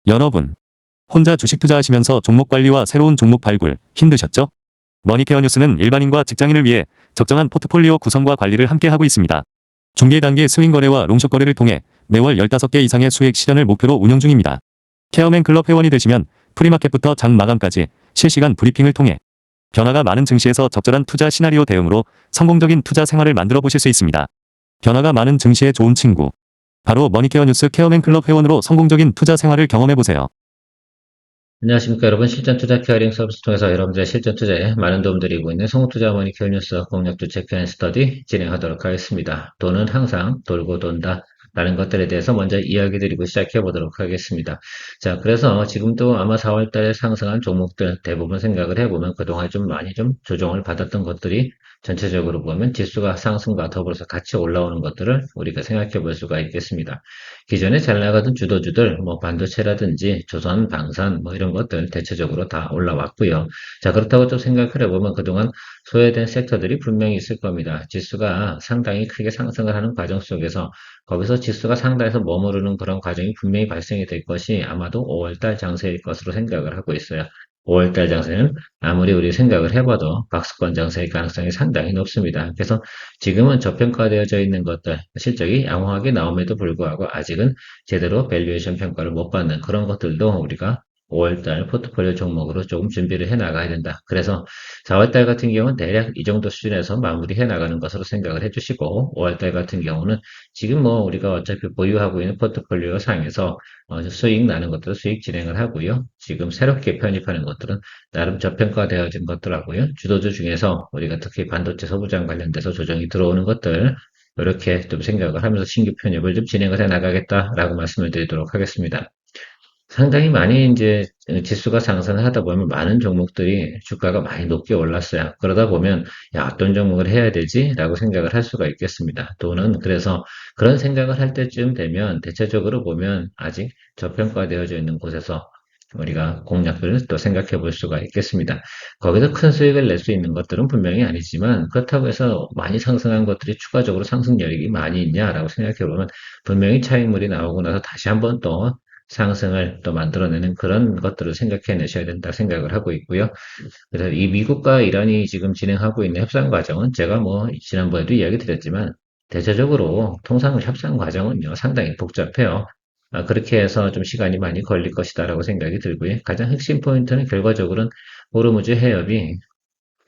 여러분, 혼자 주식 투자하시면서 종목 관리와 새로운 종목 발굴 힘드셨죠? 머니케어 뉴스는 일반인과 직장인을 위해 적정한 포트폴리오 구성과 관리를 함께 하고 있습니다. 중개 단계 스윙 거래와 롱숏 거래를 통해 매월 15개 이상의 수익 실현을 목표로 운영 중입니다. 케어맨 클럽 회원이 되시면 프리마켓부터 장 마감까지 실시간 브리핑을 통해 변화가 많은 증시에서 적절한 투자 시나리오 대응으로 성공적인 투자 생활을 만들어 보실 수 있습니다. 변화가 많은 증시의 좋은 친구. 바로 머니케어 뉴스 케어맨 클럽 회원으로 성공적인 투자 생활을 경험해 보세요. 안녕하십니까 여러분. 실전 투자 케어링 서비스 통해서 여러분들의 실전 투자에 많은 도움 드리고 있는 성우투자 머니케어 뉴스 공략주 체크 앤 스터디 진행하도록 하겠습니다. 돈은 항상 돌고 돈다 라는 것들에 대해서 먼저 이야기 드리고 시작해 보도록 하겠습니다. 자, 그래서 지금도 아마 4월 달에 상승한 종목들 대부분 생각을 해보면 그동안 좀 많이 좀 조정을 받았던 것들이 전체적으로 보면 지수가 상승과 더불어서 같이 올라오는 것들을 우리가 생각해 볼 수가 있겠습니다. 기존에 잘 나가던 주도주들, 뭐 반도체라든지 조선, 방산, 뭐 이런 것들 대체적으로 다 올라왔고요. 자, 그렇다고 좀 생각을 해보면 그동안 소외된 섹터들이 분명히 있을 겁니다. 지수가 상당히 크게 상승을 하는 과정 속에서 거기서 지수가 상단에서 머무르는 그런 과정이 분명히 발생이 될 것이 아마도 5월달 장세일 것으로 생각을 하고 있어요. 5월달 장세는 아무리 우리 생각을 해봐도 박스권 장세일 가능성이 상당히 높습니다. 그래서 지금은 저평가되어져 있는 것들, 실적이 양호하게 나옴에도 불구하고 아직은 제대로 밸류에이션 평가를 못 받는 그런 것들도 우리가 5월달 포트폴리오 종목으로 조금 준비를 해 나가야 된다. 그래서 4월달 같은 경우는 대략 이 정도 수준에서 마무리해 나가는 것으로 생각을 해주시고 5월달 같은 경우는 지금 뭐 우리가 어차피 보유하고 있는 포트폴리오 상에서 수익 나는 것들은 수익 진행을 하고요. 지금 새롭게 편입하는 것들은 나름 저평가되어진 것들하고요. 주도주 중에서 우리가 특히 반도체 소부장 관련돼서 조정이 들어오는 것들 이렇게 좀 생각을 하면서 신규 편입을 좀 진행을 해 나가겠다라고 말씀을 드리도록 하겠습니다. 상당히 많이 이제 지수가 상승을 하다 보면 많은 종목들이 주가가 많이 높게 올랐어요. 그러다 보면 야, 어떤 종목을 해야 되지? 라고 생각을 할 수가 있겠습니다. 또는 그래서 그런 생각을 할 때쯤 되면 대체적으로 보면 아직 저평가되어져 있는 곳에서 우리가 공략을 또 생각해 볼 수가 있겠습니다. 거기서 큰 수익을 낼 수 있는 것들은 분명히 아니지만 그렇다고 해서 많이 상승한 것들이 추가적으로 상승 여력이 많이 있냐라고 생각해 보면 분명히 차익물이 나오고 나서 다시 한번 또 상승을 또 만들어내는 그런 것들을 생각해내셔야 된다 생각을 하고 있고요. 그래서 이 미국과 이란이 지금 진행하고 있는 협상 과정은 제가 뭐 지난번에도 이야기 드렸지만 대체적으로 통상 협상 과정은요 상당히 복잡해요. 그렇게 해서 좀 시간이 많이 걸릴 것이다라고 생각이 들고요. 가장 핵심 포인트는 결과적으로는 호르무즈 해협이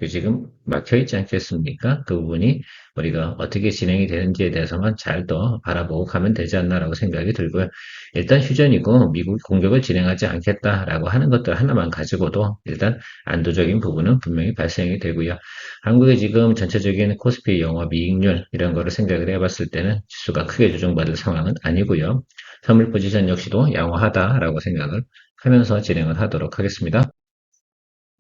지금 막혀 있지 않겠습니까? 그 부분이 우리가 어떻게 진행이 되는지에 대해서만 잘 더 바라보고 가면 되지 않나라고 생각이 들고요. 일단 휴전이고 미국이 공격을 진행하지 않겠다라고 하는 것들 하나만 가지고도 일단 안도적인 부분은 분명히 발생이 되고요. 한국의 지금 전체적인 코스피 영업이익률 이런 거를 생각을 해봤을 때는 지수가 크게 조정받을 상황은 아니고요. 선물 포지션 역시도 양호하다라고 생각을 하면서 진행을 하도록 하겠습니다.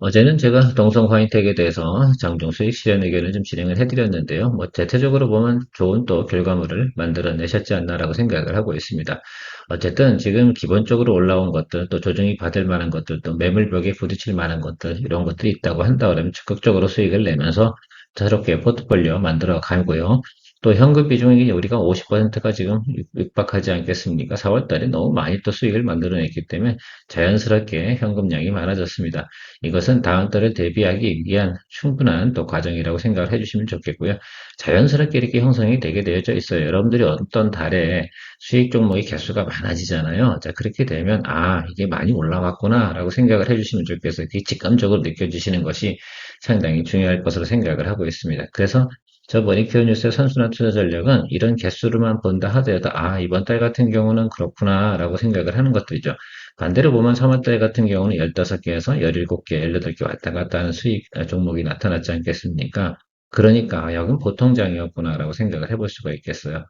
어제는 제가 동성 화인텍에 대해서 장중 수익 실현 의견을 좀 진행을 해드렸는데요. 뭐 대체적으로 보면 좋은 또 결과물을 만들어내셨지 않나라고 생각을 하고 있습니다. 어쨌든 지금 기본적으로 올라온 것들, 또 조정이 받을 만한 것들, 또 매물벽에 부딪힐 만한 것들, 이런 것들이 있다고 한다 그러면 적극적으로 수익을 내면서 새롭게 포트폴리오 만들어 가고요. 또 현금 비중이 우리가 50%가 지금 육박하지 않겠습니까? 4월 달에 너무 많이 또 수익을 만들어냈기 때문에 자연스럽게 현금량이 많아졌습니다. 이것은 다음 달을 대비하기 위한 충분한 또 과정이라고 생각을 해주시면 좋겠고요. 자연스럽게 이렇게 형성이 되게 되어져 있어요. 여러분들이 어떤 달에 수익 종목의 개수가 많아지잖아요. 자, 그렇게 되면, 아, 이게 많이 올라왔구나, 라고 생각을 해주시면 좋겠어요. 그게 직감적으로 느껴지시는 것이 상당히 중요할 것으로 생각을 하고 있습니다. 그래서 저 머니케어 뉴스의 선순환 투자 전략은 이런 개수로만 본다 하더라도, 아, 이번 달 같은 경우는 그렇구나, 라고 생각을 하는 것들이죠. 반대로 보면 3월달 같은 경우는 15개에서 17개, 18개 왔다 갔다 하는 수익 종목이 나타났지 않겠습니까? 그러니까, 여긴 보통 장이었구나라고 생각을 해볼 수가 있겠어요.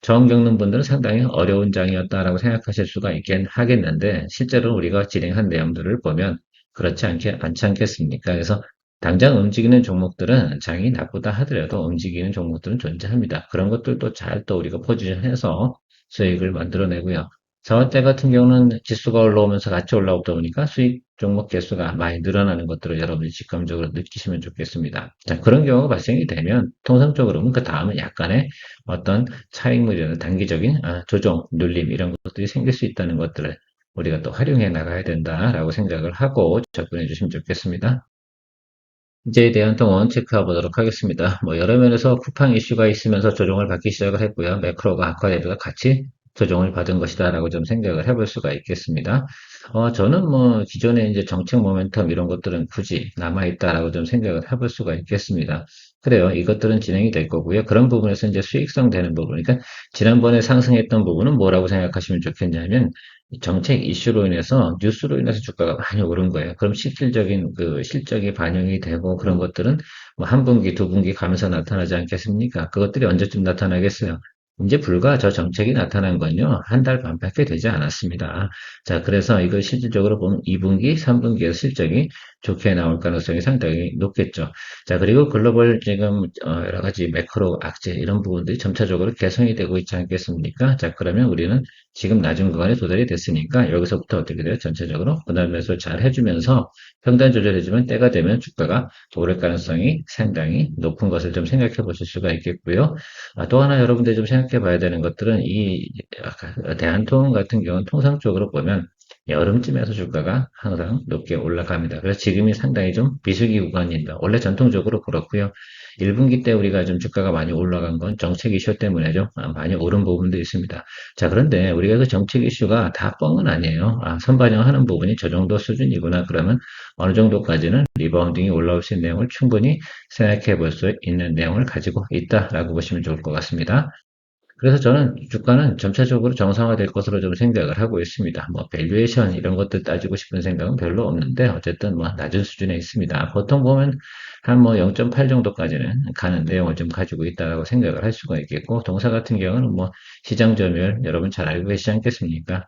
처음 겪는 분들은 상당히 어려운 장이었다라고 생각하실 수가 있긴 하겠는데, 실제로 우리가 진행한 내용들을 보면 그렇지 않지 않겠습니까? 그래서 당장 움직이는 종목들은 장이 나쁘다 하더라도 움직이는 종목들은 존재합니다. 그런 것들도 잘 또 우리가 포지션해서 수익을 만들어내고요. 4월달 같은 경우는 지수가 올라오면서 같이 올라오다 보니까 수익 종목 개수가 많이 늘어나는 것들을 여러분이 직감적으로 느끼시면 좋겠습니다. 자, 그런 경우가 발생이 되면 통상적으로는 그 다음에 약간의 어떤 차익물이나 단기적인 조정, 눌림 이런 것들이 생길 수 있다는 것들을 우리가 또 활용해 나가야 된다라고 생각을 하고 접근해 주시면 좋겠습니다. 이제에 대한 동원 체크해 보도록 하겠습니다. 여러 면에서 쿠팡 이슈가 있으면서 조정을 받기 시작을 했고요. 매크로가 악화되면서 같이 조정을 받은 것이다라고 좀 생각을 해볼 수가 있겠습니다. 저는 기존에 이제 정책 모멘텀 이런 것들은 굳이 남아있다라고 좀 생각을 해볼 수가 있겠습니다. 그래요. 이것들은 진행이 될 거고요. 그런 부분에서 이제 수익성 되는 부분. 그러니까 지난번에 상승했던 부분은 뭐라고 생각하시면 좋겠냐면 이 정책 이슈로 인해서 뉴스로 인해서 주가가 많이 오른 거예요. 그럼 실질적인 그 실적이 반영이 되고 그런 것들은 한 분기, 두 분기 가면서 나타나지 않겠습니까? 그것들이 언제쯤 나타나겠어요? 이제 불과 저 정책이 나타난 건요, 한 달 반밖에 되지 않았습니다. 자, 그래서 이걸 실질적으로 보면 2분기, 3분기에서 실적이 좋게 나올 가능성이 상당히 높겠죠. 자, 그리고 글로벌 지금 여러 가지 매크로 악재 이런 부분들이 점차적으로 개선이 되고 있지 않겠습니까? 자, 그러면 우리는 지금 낮은 구간에 도달이 됐으니까 여기서부터 어떻게 돼요? 전체적으로 분할 매수를 잘 해주면서 평단 조절해주면 때가 되면 주가가 오를 가능성이 상당히 높은 것을 좀 생각해 보실 수가 있겠고요. 또 하나 여러분들이 좀 생각해 봐야 되는 것들은 이 대한통운 같은 경우는 통상적으로 보면 여름쯤에서 주가가 항상 높게 올라갑니다. 그래서 지금이 상당히 좀 비수기 구간입니다. 원래 전통적으로 그렇고요. 1분기 때 우리가 좀 주가가 많이 올라간 건 정책 이슈 때문에죠. 많이 오른 부분도 있습니다. 자, 그런데 우리가 그 정책 이슈가 다 뻥은 아니에요. 선반영하는 부분이 저 정도 수준이구나. 그러면 어느 정도까지는 리바운딩이 올라올 수 있는 내용을 충분히 생각해 볼 수 있는 내용을 가지고 있다라고 보시면 좋을 것 같습니다. 그래서 저는 주가는 점차적으로 정상화될 것으로 좀 생각을 하고 있습니다. 밸류에이션 이런 것들 따지고 싶은 생각은 별로 없는데 어쨌든 낮은 수준에 있습니다. 보통 보면 한 0.8 정도까지는 가는 내용을 좀 가지고 있다고 생각을 할 수가 있겠고 동사 같은 경우는 시장 점유율 여러분 잘 알고 계시지 않겠습니까?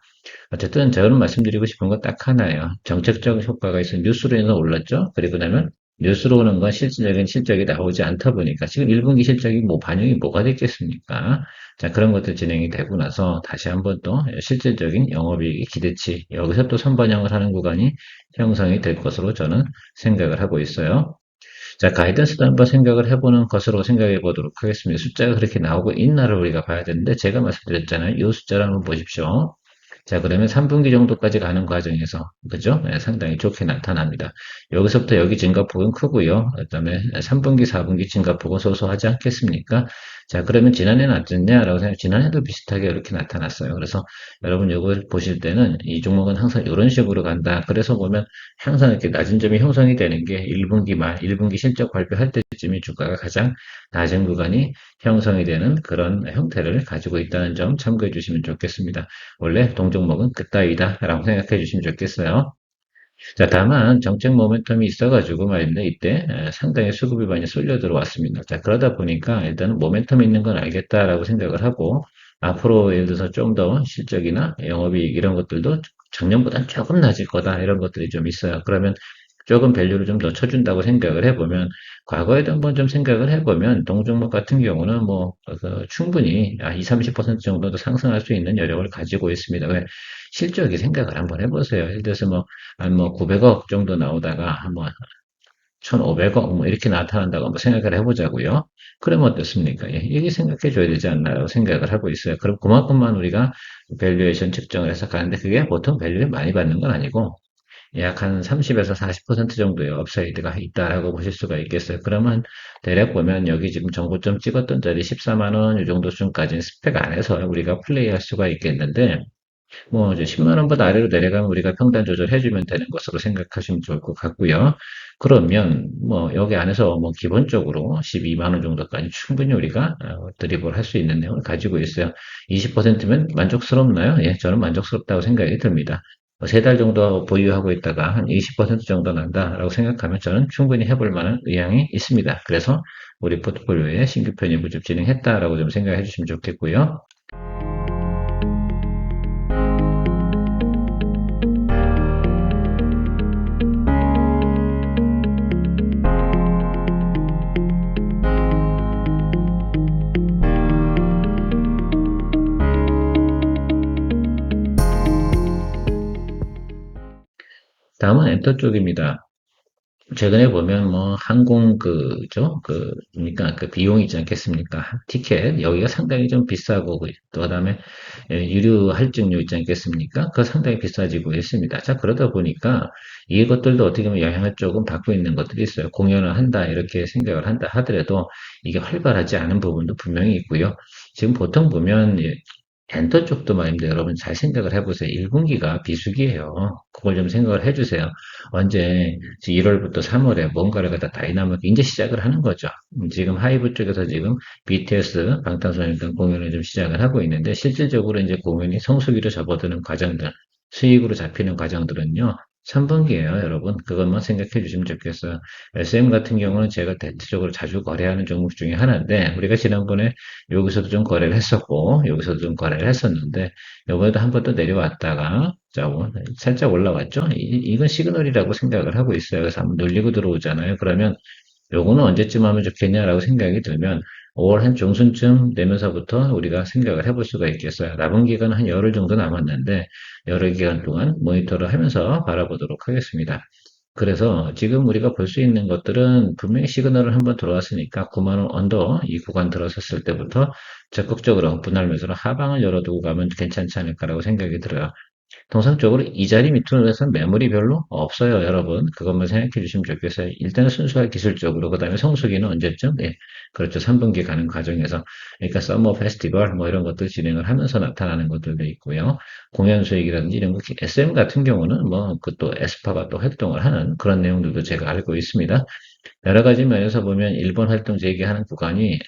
어쨌든 저는 말씀드리고 싶은 건 딱 하나예요. 정책적 효과가 있어 뉴스로 인해서 올랐죠. 그리고 나면 뉴스로 오는 건 실질적인 실적이 나오지 않다 보니까 지금 1분기 실적이 반영이 뭐가 됐겠습니까? 자, 그런 것들 진행이 되고 나서 다시 한번 또 실질적인 영업이익 기대치 여기서 또 선반영을 하는 구간이 형성이 될 것으로 저는 생각을 하고 있어요. 자, 가이던스도 한번 생각을 해보는 것으로 생각해 보도록 하겠습니다. 숫자가 그렇게 나오고 있나를 우리가 봐야 되는데 제가 말씀드렸잖아요. 이 숫자를 한번 보십시오. 자, 그러면 3분기 정도까지 가는 과정에서, 그죠? 네, 상당히 좋게 나타납니다. 여기서부터 여기 증가폭은 크고요. 그다음에 3분기, 4분기 증가폭은 소소하지 않겠습니까? 자, 그러면 지난해는 어땠냐라고 생각해 지난해도 비슷하게 이렇게 나타났어요. 그래서 여러분 이걸 보실 때는 이 종목은 항상 이런 식으로 간다. 그래서 보면 항상 이렇게 낮은 점이 형성이 되는 게 1분기 말, 1분기 실적 발표할 때쯤이 주가가 가장 낮은 구간이 형성이 되는 그런 형태를 가지고 있다는 점 참고해 주시면 좋겠습니다. 원래 동종목은 그따위다 라고 생각해 주시면 좋겠어요. 자, 다만 정책 모멘텀이 있어가지고 말입니다. 이때 상당히 수급이 많이 쏠려 들어왔습니다. 자, 그러다 보니까 일단은 모멘텀이 있는 건 알겠다라고 생각을 하고 앞으로 예를 들어서 좀 더 실적이나 영업이익 이런 것들도 작년보다는 조금 낮을 거다 이런 것들이 좀 있어요. 그러면 조금 밸류를 좀 더 쳐준다고 생각을 해보면 과거에도 한번 좀 생각을 해보면 동종목 같은 경우는 충분히 2, 30% 정도도 상승할 수 있는 여력을 가지고 있습니다. 왜? 실적이 생각을 한번 해보세요. 예를 들어서 한 900억 정도 나오다가 한번 1,500억 이렇게 나타난다고 한번 생각을 해보자고요. 그러면 어떻습니까? 예, 이게 생각해 줘야 되지 않나라고 생각을 하고 있어요. 그럼 그만큼만 우리가 밸류에이션 측정을 해서 가는데 그게 보통 밸류를 많이 받는 건 아니고 약 한 30에서 40% 정도의 업사이드가 있다라고 보실 수가 있겠어요. 그러면 대략 보면 여기 지금 정고점 찍었던 자리 14만 원 이 정도 수준까지는 스펙 안에서 우리가 플레이할 수가 있겠는데 이제 10만 원보다 아래로 내려가면 우리가 평단 조절해주면 되는 것으로 생각하시면 좋을 것 같고요. 그러면 여기 안에서 기본적으로 12만 원 정도까지 충분히 우리가 드리블 할 수 있는 내용을 가지고 있어요. 20%면 만족스럽나요? 예, 저는 만족스럽다고 생각이 듭니다. 3달 정도 보유하고 있다가 한 20% 정도 난다라고 생각하면 저는 충분히 해볼 만한 의향이 있습니다. 그래서 우리 포트폴리오에 신규 편입을 좀 진행했다라고 좀 생각해 주시면 좋겠고요. 다음은 엔터 쪽입니다. 최근에 보면 뭐 항공 그죠? 그러니까 그 비용 있지 않겠습니까? 티켓 여기가 상당히 좀 비싸고 또 그다음에 유류 할증료 있지 않겠습니까? 그거 상당히 비싸지고 있습니다. 자, 그러다 보니까 이것들도 어떻게 보면 영향을 조금 받고 있는 것들이 있어요. 공연을 한다 이렇게 생각을 한다 하더라도 이게 활발하지 않은 부분도 분명히 있고요. 지금 보통 보면 엔터 쪽도 말입니다. 여러분 잘 생각을 해보세요. 1분기가 비수기예요. 그걸 좀 생각을 해주세요. 언제 1월부터 3월에 뭔가를 갖다 다이나믹 이제 시작을 하는 거죠. 지금 하이브 쪽에서 지금 BTS 방탄소년단 공연을 좀 시작을 하고 있는데 실질적으로 이제 공연이 성수기로 접어드는 과정들, 수익으로 잡히는 과정들은요. 3분기예요, 여러분. 그것만 생각해 주시면 좋겠어요. SM 같은 경우는 제가 대체적으로 자주 거래하는 종목 중에 하나인데 우리가 지난번에 여기서도 좀 거래를 했었고 여기서도 좀 거래를 했었는데 이번에도 한 번 더 내려왔다가 자, 살짝 올라왔죠? 이건 시그널이라고 생각을 하고 있어요. 그래서 한번 눌리고 들어오잖아요. 그러면 요거는 언제쯤 하면 좋겠냐라고 생각이 들면 5월 한 중순쯤 되면서부터 우리가 생각을 해볼 수가 있겠어요. 남은 기간 한 열흘 정도 남았는데 열흘 기간 동안 모니터를 하면서 바라보도록 하겠습니다. 그래서 지금 우리가 볼 수 있는 것들은 분명히 시그널을 한번 들어왔으니까 9만 원 언더 이 구간 들어섰을 때부터 적극적으로 분할 매수로 하방을 열어두고 가면 괜찮지 않을까라고 생각이 들어요. 통상적으로 이 자리 밑으로 해서 매물이 별로 없어요, 여러분. 그것만 생각해 주시면 좋겠어요. 일단은 순수하게 기술적으로, 그 다음에 성수기는 언제쯤? 예, 그렇죠. 3분기 가는 과정에서. 그러니까 서머 페스티벌, 뭐 이런 것들 진행을 하면서 나타나는 것들도 있고요. 공연 수익이라든지 이런 거, SM 같은 경우는 뭐, 그 또 에스파가 또 활동을 하는 그런 내용들도 제가 알고 있습니다. 여러 가지 면에서 보면 일본 활동 재개하는 구간이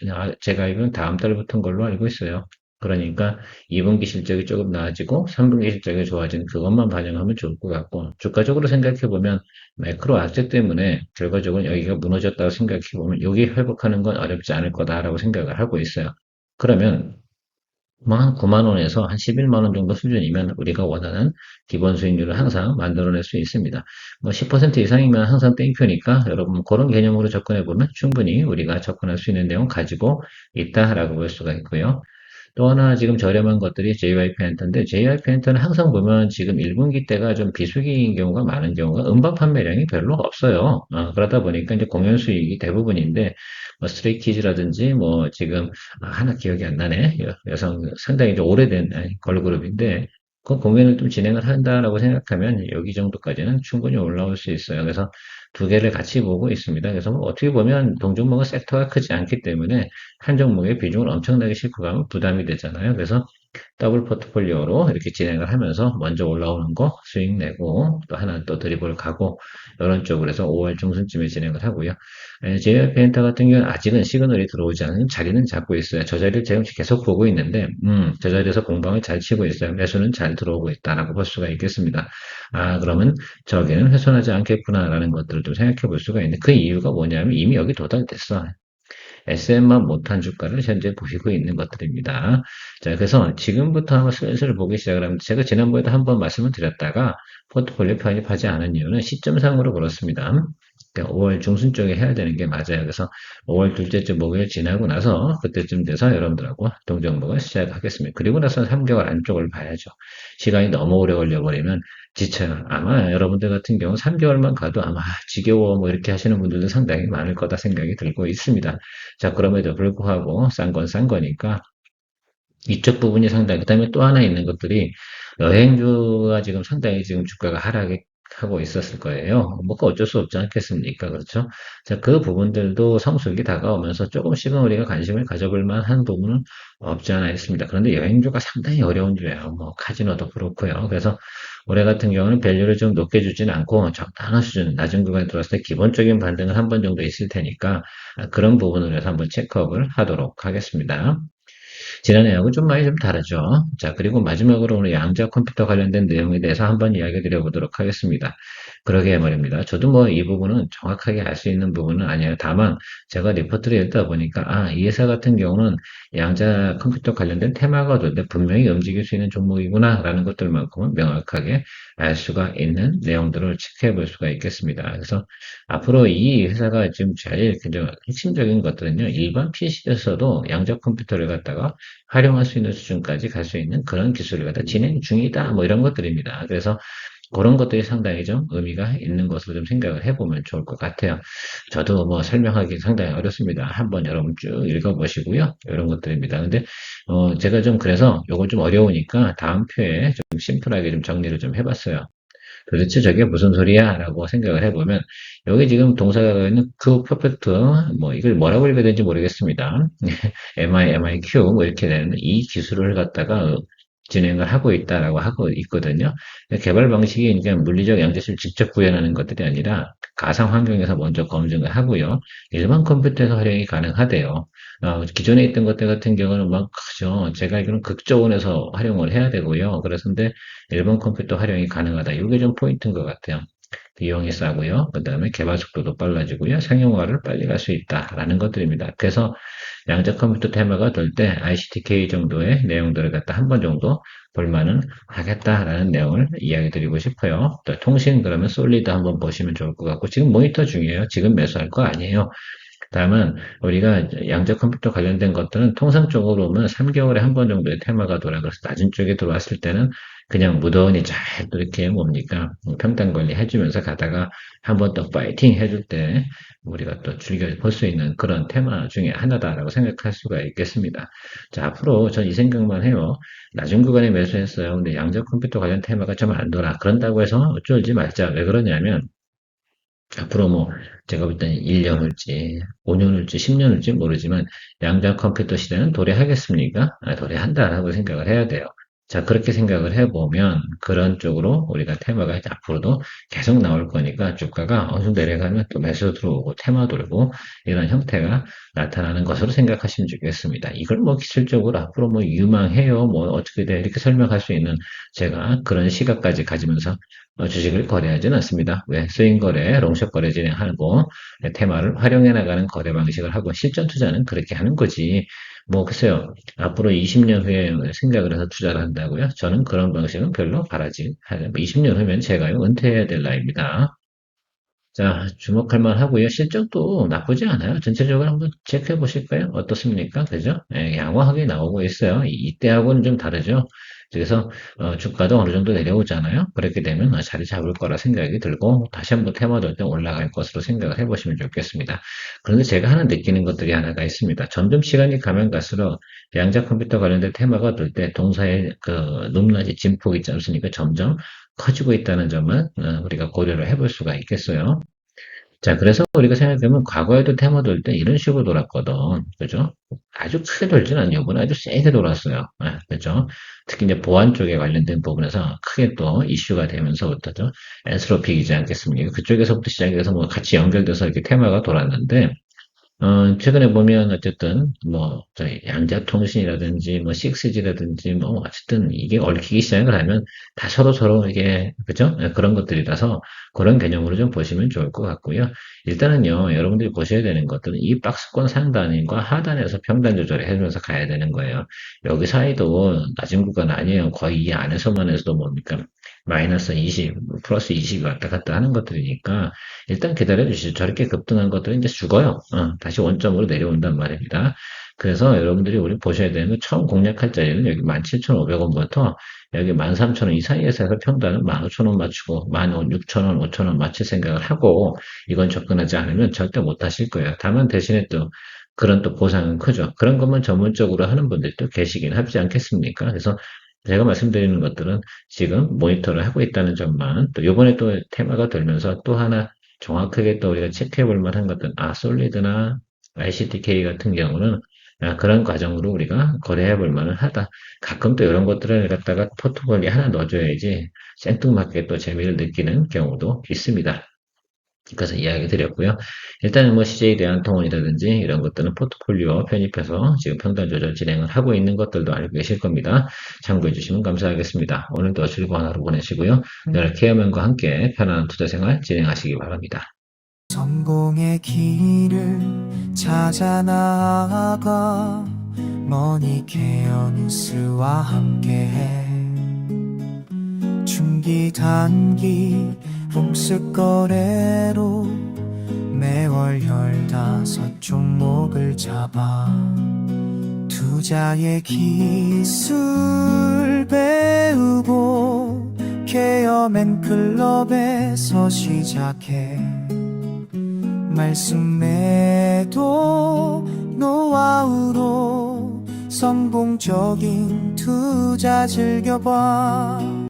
제가 알기로는 다음 달부터인 걸로 알고 있어요. 그러니까 2분기 실적이 조금 나아지고 3분기 실적이 좋아지는 그것만 반영하면 좋을 것 같고 주가적으로 생각해 보면 매크로 악재 때문에 결과적으로 여기가 무너졌다고 생각해 보면 여기 회복하는 건 어렵지 않을 거다라고 생각을 하고 있어요. 그러면 뭐 한 9만 원에서 한 11만 원 정도 수준이면 우리가 원하는 기본 수익률을 항상 만들어낼 수 있습니다. 뭐 10% 이상이면 항상 땡큐니까 여러분 그런 개념으로 접근해 보면 충분히 우리가 접근할 수 있는 내용 가지고 있다라고 볼 수가 있고요. 또 하나 지금 저렴한 것들이 JYP 엔터인데 JYP 엔터는 항상 보면 지금 1분기 때가 좀 비수기인 경우가 많은 경우가 음반 판매량이 별로 없어요. 그러다 보니까 이제 공연 수익이 대부분인데 뭐 스트레이키즈라든지 뭐 지금 하나 기억이 안 나네. 여성 상당히 좀 오래된 걸그룹인데 그 공연을 좀 진행을 한다라고 생각하면 여기 정도까지는 충분히 올라올 수 있어요. 그래서 두 개를 같이 보고 있습니다. 그래서 뭐 어떻게 보면 동종목은 섹터가 크지 않기 때문에 한 종목의 비중을 엄청나게 싣고 가면 부담이 되잖아요. 그래서 더블 포트폴리오로 이렇게 진행을 하면서 먼저 올라오는 거 수익 내고 또 하나 또 드리블 가고 이런 쪽으로 해서 5월 중순쯤에 진행을 하고요. JYP 엔터 같은 경우는 아직은 시그널이 들어오지 않은 자리는 잡고 있어요. 저 자리를 제가 계속 보고 있는데 저 자리에서 공방을 잘 치고 있어요. 매수는 잘 들어오고 있다라고 볼 수가 있겠습니다. 그러면 저기는 훼손하지 않겠구나라는 것들을 좀 생각해 볼 수가 있는데 그 이유가 뭐냐면 이미 여기 도달됐어. SM만 못한 주가를 현재 보이고 있는 것들입니다. 자, 그래서 지금부터 한번 슬슬 보기 시작을 하면 제가 지난번에도 한번 말씀을 드렸다가 포트폴리오 편입하지 않은 이유는 시점상으로 그렇습니다. 그러니까 5월 중순 쪽에 해야 되는 게 맞아요. 그래서 5월 둘째 주 목요일 지나고 나서 그때쯤 돼서 여러분들하고 동정목을 시작하겠습니다. 그리고 나서 3개월 안쪽을 봐야죠. 시간이 너무 오래 걸려버리면 지쳐요. 아마 여러분들 같은 경우 3개월만 가도 아마 지겨워 뭐 이렇게 하시는 분들도 상당히 많을 거다 생각이 들고 있습니다. 자, 그럼에도 불구하고 싼 건 싼 거니까 이쪽 부분이 상당히, 그 다음에 또 하나 있는 것들이 여행주가 지금 상당히 지금 주가가 하락하고 있었을 거예요. 뭐가 어쩔 수 없지 않겠습니까? 그렇죠? 자, 그 부분들도 성수기 다가오면서 조금씩은 우리가 관심을 가져볼 만한 부분은 없지 않아 있습니다. 그런데 여행주가 상당히 어려운 주예요. 뭐, 카지노도 그렇고요. 그래서 올해 같은 경우는 밸류를 좀 높게 주지는 않고 적당한 수준, 낮은 구간에 들어왔을 때 기본적인 반등은 한 번 정도 있을 테니까 그런 부분을 해서 한번 체크업을 하도록 하겠습니다. 지난해하고 좀 많이 좀 다르죠. 자, 그리고 마지막으로 오늘 양자 컴퓨터 관련된 내용에 대해서 한번 이야기 드려보도록 하겠습니다. 그러게 말입니다. 저도 뭐 이 부분은 정확하게 알 수 있는 부분은 아니에요. 다만 제가 리포트를 읽다 보니까 이 회사 같은 경우는 양자 컴퓨터 관련된 테마가 어떤데 분명히 움직일 수 있는 종목이구나 라는 것들만큼은 명확하게 알 수가 있는 내용들을 체크해 볼 수가 있겠습니다. 그래서 앞으로 이 회사가 지금 제일 핵심적인 것들은요. 일반 PC에서도 양자 컴퓨터를 갖다가 활용할 수 있는 수준까지 갈 수 있는 그런 기술을 갖다 진행 중이다. 뭐 이런 것들입니다. 그래서 그런 것들이 상당히 좀 의미가 있는 것으로 좀 생각을 해보면 좋을 것 같아요. 저도 뭐 설명하기 상당히 어렵습니다. 한번 여러분 쭉 읽어보시고요. 이런 것들입니다. 근데 제가 좀 그래서 요걸 좀 어려우니까 다음 표에 좀 심플하게 좀 정리를 좀 해봤어요. 도대체 저게 무슨 소리야? 라고 생각을 해보면, 여기 지금 동사가 있는 그 퍼펙트, 뭐, 이걸 뭐라고 읽어야 되는지 모르겠습니다. MIQ, 뭐, 이렇게 되는 이 기술을 갖다가 진행을 하고 있다라고 하고 있거든요. 개발 방식이 이제 물리적 양자식을 직접 구현하는 것들이 아니라 가상 환경에서 먼저 검증을 하고요. 일반 컴퓨터에서 활용이 가능하대요. 기존에 있던 것들 같은 경우는 막 그죠. 제가 알기로는 극저온에서 활용을 해야 되고요. 그래서인데 일반 컴퓨터 활용이 가능하다. 이게 좀 포인트인 것 같아요. 비용이 싸고요. 그 다음에 개발 속도도 빨라지고요. 상용화를 빨리 갈 수 있다라는 것들입니다. 그래서 양자 컴퓨터 테마가 될 때 ICTK 정도의 내용들을 갖다 한 번 정도 볼만은 하겠다라는 내용을 이야기 드리고 싶어요. 또 통신 그러면 솔리드 한번 보시면 좋을 것 같고 지금 모니터 중이에요. 지금 매수할 거 아니에요. 다만 우리가 양자 컴퓨터 관련된 것들은 통상적으로는 3개월에 한 번 정도의 테마가 돌아. 그래서 낮은 쪽에 들어왔을 때는 그냥 무던히 잘 또 이렇게 뭡니까 평단 관리 해주면서 가다가 한 번 더 파이팅 해줄 때 우리가 또 즐겨 볼 수 있는 그런 테마 중에 하나다라고 생각할 수가 있겠습니다. 자, 앞으로 전 이 생각만 해요. 낮은 구간에 매수했어요. 근데 양자 컴퓨터 관련 테마가 좀 안 돌아. 그런다고 해서 쫄지 말자. 왜 그러냐면 앞으로 뭐 제가 볼 때는 1년 을지 5년 을지 10년 을지 모르지만 양자 컴퓨터 시대는 도래하겠습니까? 도래한다라고 생각을 해야 돼요. 자, 그렇게 생각을 해보면 그런 쪽으로 우리가 테마가 이제 앞으로도 계속 나올 거니까 주가가 어느 정도 내려가면 또 매수 들어오고 테마 돌고 이런 형태가 나타나는 것으로 생각하시면 좋겠습니다. 이걸 뭐 기술적으로 앞으로 뭐 유망해요, 뭐 어떻게 돼 이렇게 설명할 수 있는 제가 그런 시각까지 가지면서 주식을 거래하지는 않습니다. 왜? 스윙 거래, 롱숏 거래 진행하고 테마를 활용해 나가는 거래 방식을 하고 실전 투자는 그렇게 하는 거지. 뭐 글쎄요. 앞으로 20년 후에 생각을 해서 투자를 한다고요? 저는 그런 방식은 별로 바라지 않아요. 20년 후면 제가요 은퇴해야 될 나이입니다. 자, 주목할 만하고요. 실적도 나쁘지 않아요. 전체적으로 한번 체크해 보실까요? 어떻습니까? 그죠? 예, 양호하게 나오고 있어요. 이때하고는 좀 다르죠. 그래서 주가도 어느 정도 내려오잖아요. 그렇게 되면 자리 잡을 거라 생각이 들고 다시 한번 테마 돌 때 올라갈 것으로 생각을 해보시면 좋겠습니다. 그런데 제가 하나 느끼는 것들이 하나가 있습니다. 점점 시간이 가면 갈수록 양자 컴퓨터 관련된 테마가 돌 때 동사의 그 높낮이 진폭이 있지 않습니까? 점점 커지고 있다는 점은 우리가 고려를 해볼 수가 있겠어요. 자, 그래서 우리가 생각해보면 과거에도 테마 돌 때 이런 식으로 돌았거든. 그죠? 아주 크게 돌진 않요. 이번에 아주 세게 돌았어요. 그죠? 특히 이제 보안 쪽에 관련된 부분에서 크게 또 이슈가 되면서부터죠. 엔스로픽이지 않겠습니까? 그쪽에서부터 시작해서 뭐 같이 연결돼서 이렇게 테마가 돌았는데, 최근에 보면 어쨌든 뭐 저희 양자통신이라든지 뭐 6G라든지 뭐 어쨌든 이게 얽히기 시작을 하면 다 서로 이게 그죠? 그런 것들이라서 그런 개념으로 좀 보시면 좋을 것 같고요. 일단은요, 여러분들이 보셔야 되는 것들은 이 박스권 상단과 하단에서 평단 조절을 해주면서 가야 되는 거예요. 여기 사이도 낮은 구간 아니에요. 거의 이 안에서만 해서도 뭡니까? 마이너스 20, 플러스 20이 왔다 갔다 하는 것들이니까 일단 기다려 주시죠. 저렇게 급등한 것들은 이제 죽어요. 다시 원점으로 내려온단 말입니다. 그래서 여러분들이 우리 보셔야 되는 건 처음 공략할 자리는 여기 17,500원부터 여기 13,000원 이 사이에서 해서 평단은 15,000원 맞추고 16,000원, 5,000원 맞출 생각을 하고 이건 접근하지 않으면 절대 못 하실 거예요. 다만 대신에 또 그런 또 보상은 크죠. 그런 것만 전문적으로 하는 분들이 또 계시긴 하지 않겠습니까? 그래서 제가 말씀드리는 것들은 지금 모니터를 하고 있다는 점만 또 요번에 또 테마가 들면서 또 하나 정확하게 또 우리가 체크해 볼 만한 것들은 솔리드나 ICTK 같은 경우는 그런 과정으로 우리가 거래해 볼 만은 하다. 가끔 또 이런 것들을 갖다가 포트폴리오에 하나 넣어줘야지 생뚱맞게 또 재미를 느끼는 경우도 있습니다. 그래서 이야기 드렸고요. 일단은 뭐 CJ 대한통운이라든지 이런 것들은 포트폴리오 편입해서 지금 평단 조절 진행을 하고 있는 것들도 알고 계실 겁니다. 참고해 주시면 감사하겠습니다. 오늘도 즐거운 하루 보내시고요. 내일 케어맨과 함께 편안한 투자 생활 진행하시기 바랍니다. 성공의 길을 찾아 나아가 머니케어 뉴스와 함께해 중기 단기 복습 거래로 매월 15종목을 잡아 투자의 기술 배우고 케어 맨클럽에서 시작해 말씀에도 노하우로 성공적인 투자 즐겨봐.